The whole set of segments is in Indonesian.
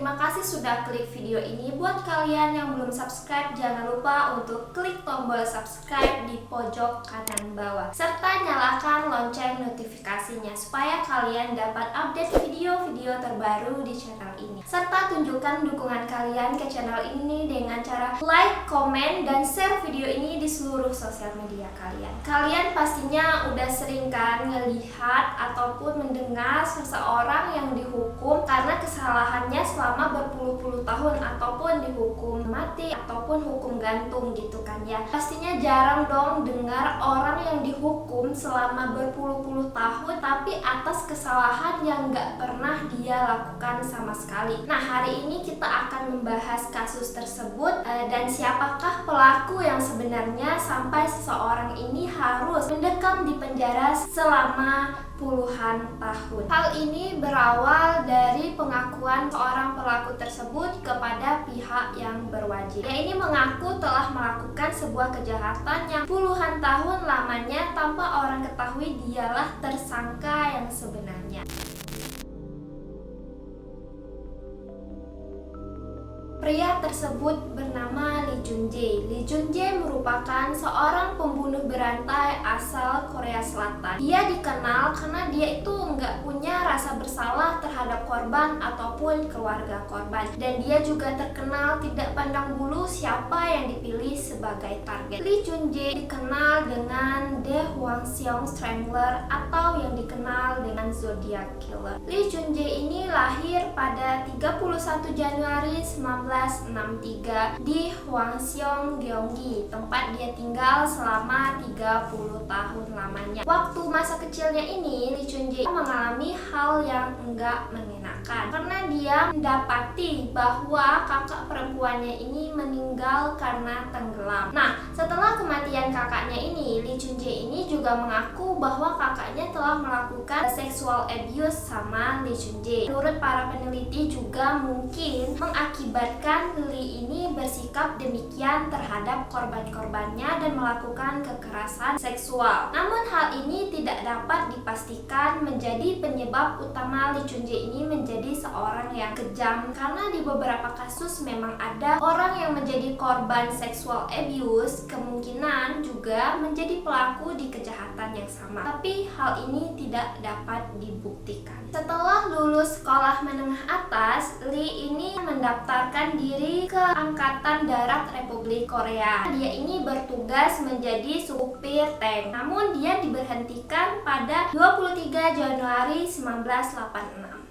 terima kasih sudah klik video ini. Buat kalian yang belum subscribe, jangan lupa untuk klik tombol subscribe di pojok kanan bawah, serta nyalakan lonceng notifikasinya supaya kalian dapat update video-video terbaru di channel ini. Serta tunjukkan dukungan kalian ke channel ini dengan cara like, komen, dan share video ini di seluruh sosial media kalian. Kalian pastinya udah sering kan ngelihat ataupun mendengar seseorang yang dihukum karena kesalahannya selama berpuluh-puluh tahun, ataupun dihukum mati ataupun hukum gantung gitu kan ya. Pastinya jarang dong dengar orang yang dihukum selama berpuluh-puluh tahun tapi atas kesalahan yang gak pernah dia lakukan sama sekali. Nah, hari ini kita akan membahas kasus tersebut dan siapakah pelaku yang sebenarnya sampai seseorang ini harus mendekam di penjara selama puluhan tahun. Hal ini berawal dari pengakuan seorang pelaku tersebut kepada pihak yang berwajib. Dia ini mengaku telah melakukan sebuah kejahatan yang puluhan tahun lamanya tanpa orang ketahui dialah tersangka yang sebenarnya. Pria tersebut bernama Lee Jun-jae. Lee Jun-jae merupakan seorang pembunuh berantai asal Korea Selatan. Dia dikenal karena dia itu nggak punya rasa bersalah terhadap korban ataupun keluarga korban. Dan dia juga terkenal tidak pandang bulu siapa yang dipilih sebagai target. Lee Jun-jae dikenal dengan The Hwang-seong Strangler atau yang dikenal dengan Zodiac Killer. Lee Jun-jae ini lahir pada 31 Januari 1963 di Hwangseong, Gyeonggi, tempat dia tinggal selama 30 tahun lamanya. Waktu masa kecilnya ini, Lee Jun-jae mengalami hal yang enggak mengenakan karena dia mendapati bahwa kakak perempuannya ini meninggal karena tenggelam. Nah, setelah kematian kakaknya ini, Lee Jun-jae ini juga mengaku bahwa kakaknya telah melakukan sexual abuse sama Lee Jun-jae. Menurut para peneliti juga mungkin mengakibatkan Lee ini bersikap demikian terhadap korban-korbannya dan melakukan kekerasan seksual. Namun hal ini tidak dapat dipastikan menjadi penyebab utama Lee Jun-jae ini menjadi seorang yang kejam, karena di beberapa kasus memang ada orang yang menjadi korban sexual abuse kemungkinan juga menjadi pelaku di kejahatan yang sama. Tapi hal ini tidak dapat dibuktikan. Setelah lulus sekolah menengah atas, Lee ini mendaftarkan diri ke Angkatan Darat Republik Korea. Dia ini bertugas menjadi supir tank. Namun dia diberhentikan pada 23 Januari 1986.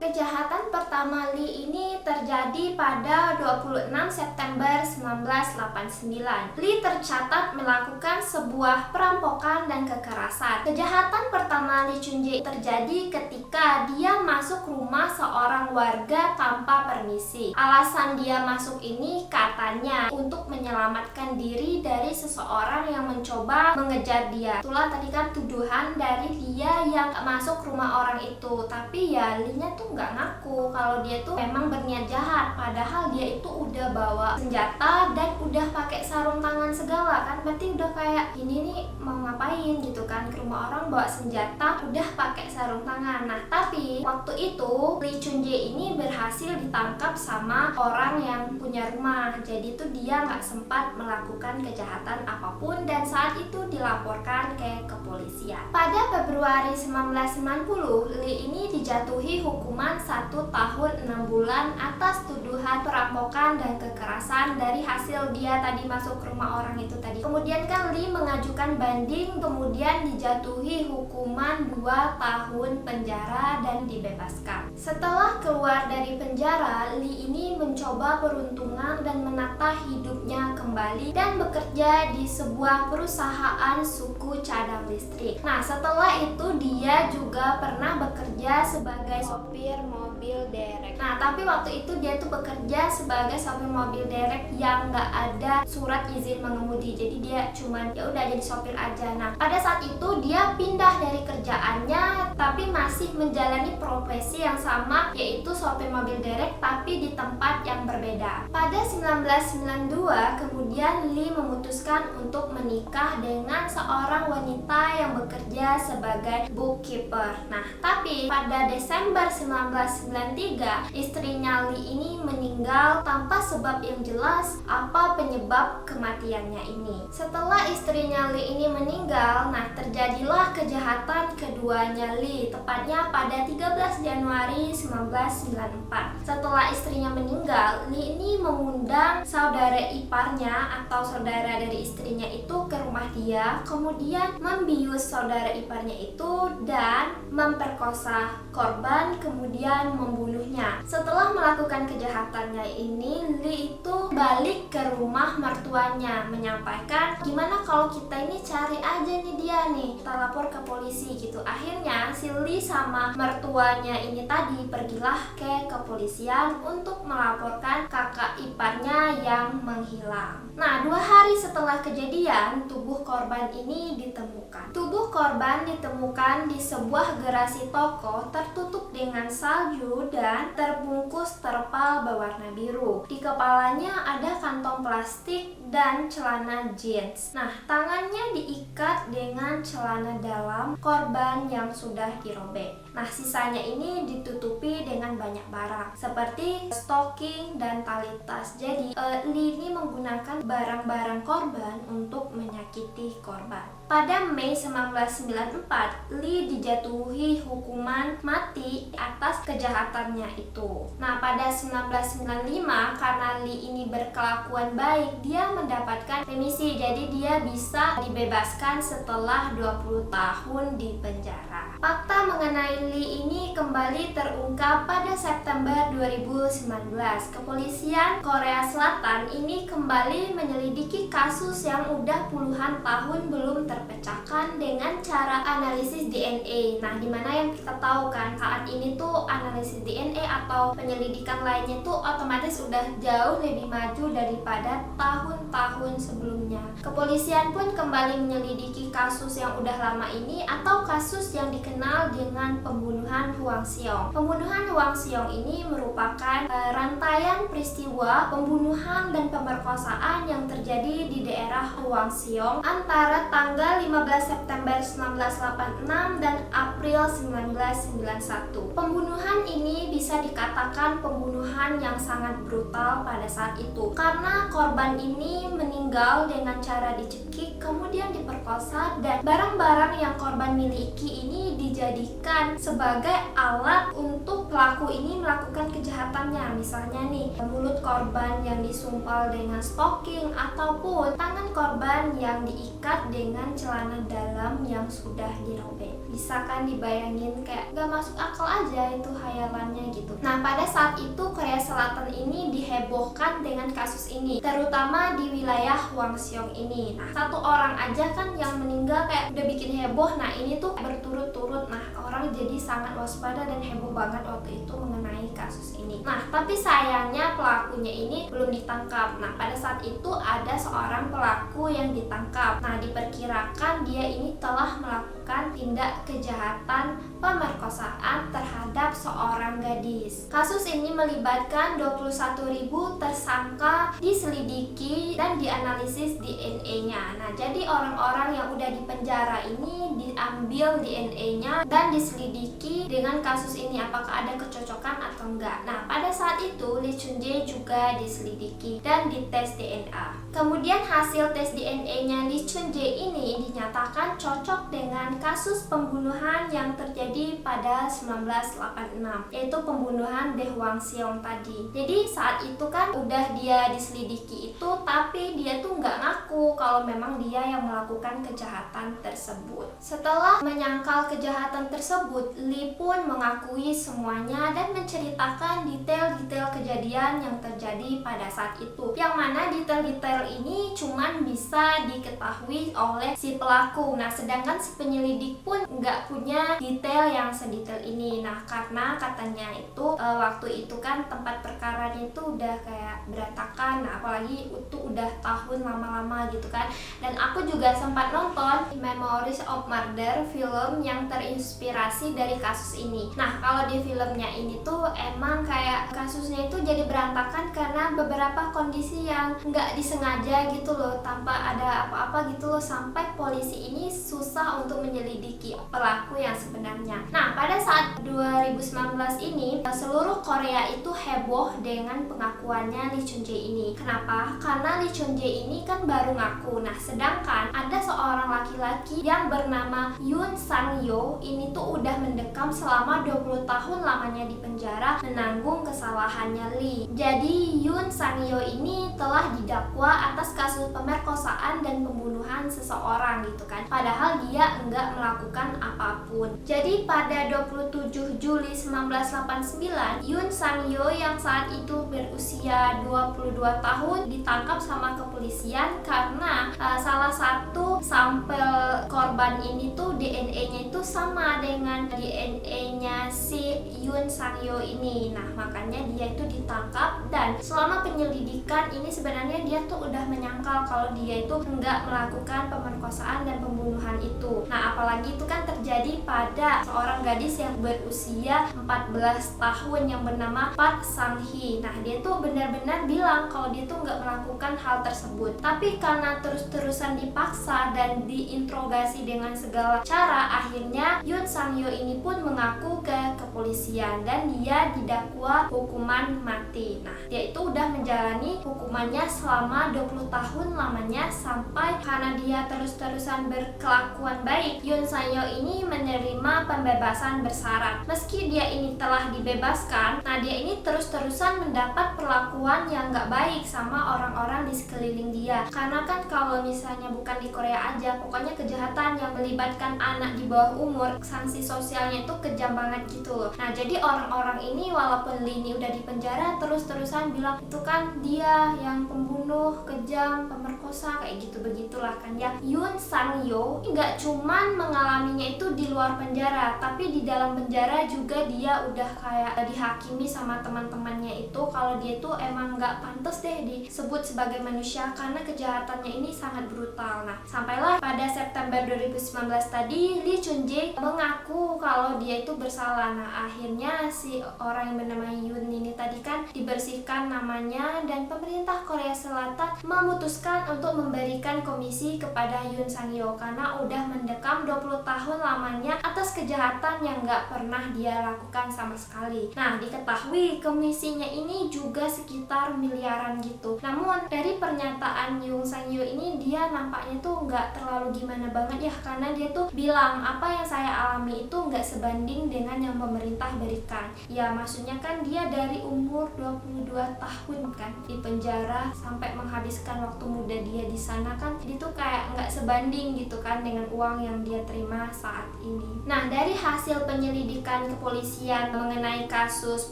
Kejahatan pertama Lee ini terjadi pada 26 September 1989. Lee tercatat melakukan sebuah perampokan dan kekerasan. Kejahatan pertama Lee Jun-jae terjadi ketika dia masuk rumah seorang warga tanpa permisi. Alasan dia masuk ini katanya untuk menyelamatkan diri dari seseorang yang mencoba mengejar dia. Itulah tadi kan tuduhan dari dia yang masuk rumah orang itu. Tapi ya Lee-nya tuh nggak ngaku kalau dia tuh memang berniat jahat, padahal dia itu udah bawa senjata dan udah pakai sarung tangan segala kan. Berarti udah kayak ini nih mau ngapain gitu kan, ke rumah orang bawa senjata udah pakai sarung tangan. Nah, tapi waktu itu Lee Jun-jae ini berhasil ditangkap sama orang yang punya rumah. Jadi tuh dia nggak sempat melakukan kejahatan apapun dan saat itu dilaporkan ke kepolisian. Pada Februari 1990, Lee ini dijatuhi hukuman 1 tahun 6 bulan atas tuduhan perampokan dan kekerasan dari hasil dia tadi masuk ke rumah orang itu tadi. Kemudian kan Lee mengajukan banding, kemudian dijatuhi hukuman 2 tahun penjara dan dibebaskan. Setelah keluar dari penjara, Lee ini mencoba peruntungan dan menata hidupnya kembali dan bekerja di sebuah perusahaan suku cadang listrik. Nah, setelah itu dia juga pernah bekerja sebagai sopir mobil mobil derek. Nah, tapi waktu itu dia tuh bekerja sebagai sopir mobil derek yang nggak ada surat izin mengemudi. Jadi dia cuman ya udah jadi sopir aja. Nah, pada saat itu dia pindah dari kerjaannya tapi masih menjalani profesi yang sama, yaitu sopir mobil derek tapi di tempat yang berbeda. Pada 1992 kemudian Lee memutuskan untuk menikah dengan seorang wanita yang bekerja sebagai bookkeeper. Nah, tapi pada Desember 1993 istrinya Lee ini meninggal tanpa sebab yang jelas apa penyebab kematiannya ini. Setelah istrinya Lee ini meninggal, nah terjadilah kejahatan keduanya Lee, tepatnya pada 13 Januari 1994. Setelah istrinya meninggal, Lee ini mengundang saudara iparnya atau saudara dari istrinya itu ke rumah dia, kemudian membius saudara iparnya itu dan memperkosa korban, kemudian membunuhnya. Setelah melakukan kejahatannya ini, Lee itu balik ke rumah mertuanya menyampaikan, gimana kalau kita ini cari aja nih dia nih, kita lapor ke polisi gitu. Akhirnya si Lee sama mertuanya ini tadi pergilah ke kepolisian untuk melaporkan kakak iparnya yang menghilang. Nah, 2 hari setelah kejadian, tubuh korban ini ditemukan. Tubuh korban ditemukan di sebuah garasi toko tertutup dengan salju dan terbungkus terpal berwarna biru. Di kepalanya ada kantong plastik dan celana jeans. Nah, tangannya diikat dengan celana dalam korban yang sudah dirobek. Nah, sisanya ini ditutupi dengan banyak barang seperti stocking dan tali tas. Jadi, Lee ini menggunakan barang-barang korban untuk menyakiti korban. Pada Mei 1994, Lee dijatuhi hukuman mati atas kejahatannya itu. Nah, pada 1995 karena Lee ini berkelakuan baik, dia mendapatkan remisi. Jadi dia bisa dibebaskan setelah 20 tahun di penjara. Fakta mengenai Lee ini kembali terungkap pada September 2019. Kepolisian Korea Selatan ini kembali menyelidiki kasus yang udah puluhan tahun belum terpecahkan dengan cara analisis DNA. Nah, dimana yang kita tahu kan saat ini tuh analisis DNA atau penyelidikan lainnya tuh otomatis udah jauh lebih maju daripada tahun-tahun sebelumnya. Kepolisian pun kembali menyelidiki kasus yang udah lama ini atau kasus yang dikenal dengan pembunuhan Hwang Seong. Pembunuhan Hwang Seong ini merupakan rantaian peristiwa pembunuhan dan pemerkosaan yang terjadi di daerah Hwang Seong antara tanggal 15 September 1986 dan April 1991. Pembunuhan ini bisa dikatakan pembunuhan yang sangat brutal pada saat itu karena korban ini meninggal dengan cara dicekik, kemudian diperkosa, dan barang-barang yang korban miliki ini dijadikan sebagai alat untuk pelaku ini melakukan kejahatannya. Misalnya nih, mulut korban yang disumpal dengan stocking ataupun tangan korban yang diikat dengan celana dalam yang sudah dirobek. Bisa kan dibayangin, kayak gak masuk akal aja itu hayalannya gitu. Nah, pada saat itu Korea Selatan ini dihebohkan dengan kasus ini, terutama di wilayah Hwang Seong ini. Nah, 1 orang aja kan yang meninggal kayak udah bikin heboh. Nah, ini tuh berturut-turut. Nah, orang jadi sangat waspada dan heboh banget waktu itu mengenai kasus ini. Nah, tapi sayangnya pelakunya ini belum ditangkap. Nah, pada saat itu ada seorang pelaku yang ditangkap. Nah, diperkirakan dia ini telah melakukan tindak kejahatan pemerkosaan terhadap seorang gadis. Kasus ini melibatkan 21.000 tersangka diselidiki dan dianalisis DNA-nya. Nah, jadi orang-orang yang udah di penjara ini diambil DNA-nya dan diselidiki dengan kasus ini apakah ada kecocokan atau enggak. Nah, pada saat itu Lee Chun-jae juga diselidiki dan dites DNA. Kemudian hasil tes DNA-nya Lee Chun-jae ini dinyatakan cocok dengan kasus pembunuhan yang terjadi pada 1986, yaitu pembunuhan Dae Hwang Seong tadi. Jadi saat itu kan udah dia diselidiki itu, tapi dia tuh nggak ngaku kalau memang dia yang melakukan kejahatan tersebut. Setelah menyangkal kejahatan tersebut, Lee pun mengakui semuanya dan menceritakan detail-detail detail kejadian yang terjadi pada saat itu, yang mana detail-detail ini cuman bisa diketahui oleh si pelaku. Nah, sedangkan si penyelidik pun nggak punya detail yang sedetail ini. Nah, karena katanya itu waktu itu kan tempat perkaranya itu udah kayak berantakan. Nah, apalagi itu udah tahun lama-lama gitu kan. Dan aku juga sempat nonton Memories of Murder, film yang terinspirasi dari kasus ini. Nah, kalau di filmnya ini tuh emang kayak kasusnya itu jadi berantakan karena beberapa kondisi yang nggak disengaja gitu loh, tanpa ada apa-apa gitu loh, sampai polisi ini susah untuk menyelidiki pelaku yang sebenarnya. Nah, pada saat 2019 ini seluruh Korea itu heboh dengan pengakuannya Lee Chun-jae ini. Kenapa? Karena Lee Chun-jae ini kan baru ngaku. Nah, sedangkan ada seorang laki-laki yang bernama Yoon Sang-yo ini tuh udah mendekam selama 20 tahun lamanya di penjara menanggung kesalahannya Lee. Jadi Yoon Sang-yo ini telah didakwa atas kasus pemerkosaan dan pembunuhan seseorang gitu kan. Padahal dia enggak melakukan apapun. Jadi pada 27 Juli 1989, Yoon Sang-yo yang saat itu berusia 22 tahun ditangkap sama kepolisian karena salah satu sampel korban ini tuh DNA-nya itu sama dengan DNA-nya si Yoon Sang-yo ini. Nah, makanya dia itu ditangkap, dan selama penyelidikan ini sebenarnya dia tuh udah menyangkal kalau dia itu enggak melakukan pemerkosaan dan pembunuhan itu. Nah, apalagi itu kan terjadi pada seorang gadis yang berusia 14 tahun yang bernama Park Sang-hee. Nah, dia tuh benar-benar bilang kalau dia tuh nggak melakukan hal tersebut. Tapi karena terus-terusan dipaksa dan diinterogasi dengan segala cara, akhirnya Yoon Sang-yo ini pun mengaku ke kepolisian dan dia didakwa hukuman mati. Nah, dia itu udah menjalani hukumannya selama 20 tahun lamanya, sampai karena dia terus-terusan berkelakuan baik, Yoon Sang-yo ini menerima pembebasan bersyarat. Meski dia ini telah dibebaskan, nah dia ini terus-terusan mendapat perlakuan yang nggak baik sama orang-orang di sekeliling dia. Karena kan kalau misalnya bukan di Korea aja, pokoknya kejahatan yang melibatkan anak di bawah umur, sanksi sosialnya itu kejam banget gitu loh. Nah, jadi orang-orang ini walaupun Lee ini udah di penjara, terus-terusan bilang itu kan dia yang pembunuh, kejam, pemerkosa, kayak gitu begitulah kan ya. Yoon Sang-yo nggak cuman mengalaminya itu di luar penjara, tapi di dalam penjara juga dia udah kayak dihakimi sama teman-temannya itu kalau dia tuh emang nggak pantas deh disebut sebagai manusia karena kejahatannya ini sangat brutal. Nah, sampailah pada September 2019 tadi Lee Chun-jae mengaku kalau dia itu bersalah. Nah, akhirnya si orang yang bernama Yoon ini tadi kan dibersihkan namanya, dan pemerintah Korea Selatan memutuskan untuk memberikan komisi kepada Yoon Sang-yo karena udah mendekam 20 tahun lamanya atas kejahatan yang nggak pernah dia lakukan sama sekali. Nah, diketahui komisinya ini juga sekitar miliaran gitu. Namun dari pernyataan Yoon Sang-yo ini, dia nampaknya tuh nggak terlalu gimana banget ya, karena dia tuh bilang apa yang saya alami itu nggak sebanding dengan yang pemerintah berikan. Ya, maksudnya kan dia dari umur 22 tahun kan di penjara sampai menghabiskan waktu muda dia di sana kan, jadi tuh kayak nggak sebanding gitu kan dengan uang yang dia terima saat ini. Nah, dari hasil penyelidikan kepolisian mengenai kasus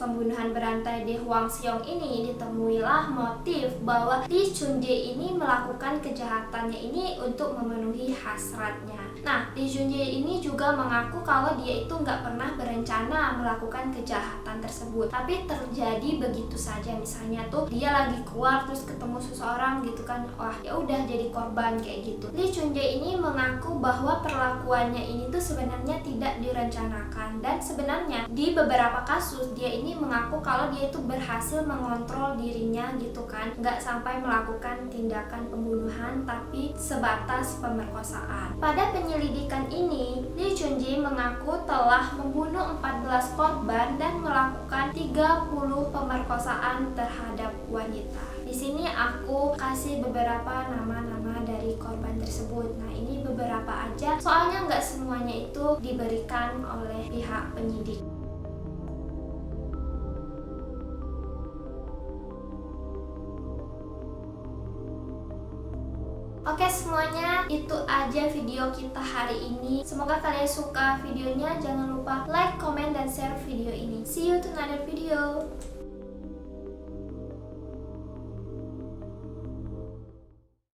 pembunuhan berantai di Hwangseong ini, ditemuilah motif bahwa Lee Chun-jae ini melakukan kejahatannya ini untuk memenuhi hasratnya. Nah, Lee Chun-jae ini juga mengaku kalau dia itu nggak pernah berencana melakukan kejahatan tersebut, tapi terjadi begitu saja. Misalnya tuh dia lagi keluar terus ketemu seseorang gitu kan, wah ya udah jadi korban kayak gitu. Lee Chun-jae ini mengaku bahwa perlakuannya ini tuh sebenarnya tidak direncanakan, dan sebenarnya di beberapa kasus dia ini mengaku kalau dia itu berhasil mengontrol dirinya gitu kan, nggak sampai melakukan tindakan pembunuhan tapi sebatas pemerkosaan. Pada penyelidikan ini, Lee Chun-jae mengaku telah membunuh 14 korban dan melakukan 30 pemerkosaan terhadap wanita. Di sini aku kasih beberapa nama-nama dari korban tersebut. Nah, ini beberapa aja, soalnya nggak semuanya itu diberikan oleh pihak penyidik. Oke semuanya, itu aja video kita hari ini. Semoga kalian suka videonya. Jangan lupa like, comment, dan share video ini. See you to another video.